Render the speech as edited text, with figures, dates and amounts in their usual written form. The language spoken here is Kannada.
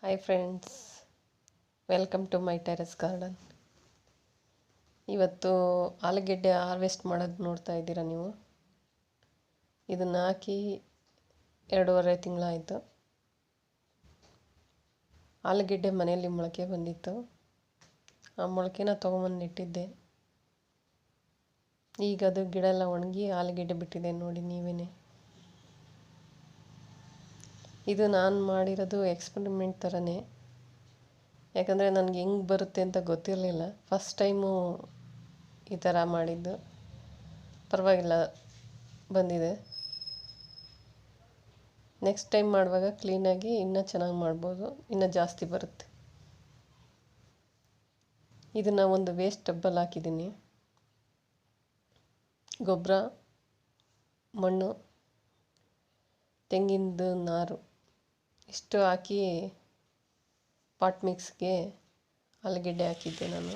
Hi friends, welcome to my terrace garden. ಇವತ್ತು ಆಲೂಗೆಡ್ಡೆ ಹಾರ್ವೆಸ್ಟ್ ಮಾಡೋದು ನೋಡ್ತಾ ಇದ್ದೀರಾ ನೀವು. ಇದನ್ನು ಹಾಕಿ 2.5 ತಿಂಗಳಾಯಿತು. ಆಲೂಗೆಡ್ಡೆ ಮನೆಯಲ್ಲಿ ಮೊಳಕೆ ಬಂದಿತ್ತು. ಆ ಮೊಳಕೆನ ತೊಗೊಂಬಂದು ನೆಟ್ಟಿದ್ದೆ. ಈಗ ಅದು ಗಿಡ ಎಲ್ಲ ಒಣಗಿ ಆಲೂಗೆಡ್ಡೆ ಬಿಟ್ಟಿದೆ ನೋಡಿ ನೀವೇ. ಇದು ನಾನು ಮಾಡಿರೋದು ಎಕ್ಸ್ಪರಿಮೆಂಟ್ ಥರನೇ, ಯಾಕಂದರೆ ನನಗೆ ಹೆಂಗೆ ಬರುತ್ತೆ ಅಂತ ಗೊತ್ತಿರಲಿಲ್ಲ. ಫಸ್ಟ್ ಟೈಮು ಈ ಥರ ಮಾಡಿದ್ದು. ಪರವಾಗಿಲ್ಲ, ಬಂದಿದೆ. ನೆಕ್ಸ್ಟ್ ಟೈಮ್ ಮಾಡುವಾಗ ಕ್ಲೀನಾಗಿ ಇನ್ನೂ ಚೆನ್ನಾಗಿ ಮಾಡ್ಬೋದು, ಇನ್ನೂ ಜಾಸ್ತಿ ಬರುತ್ತೆ. ಇದನ್ನು ಒಂದು ವೇಸ್ಟ್ ಡಬ್ಬಲ್ಲಿ ಹಾಕಿದ್ದೀನಿ. ಗೊಬ್ಬರ, ಮಣ್ಣು, ತೆಂಗಿನದು ನಾರು ಇಷ್ಟು ಹಾಕಿ ಪಾಟ್ ಮಿಕ್ಸ್ಗೆ ಆಲೂಗೆಡ್ಡೆ ಹಾಕಿದ್ದೆ ನಾನು.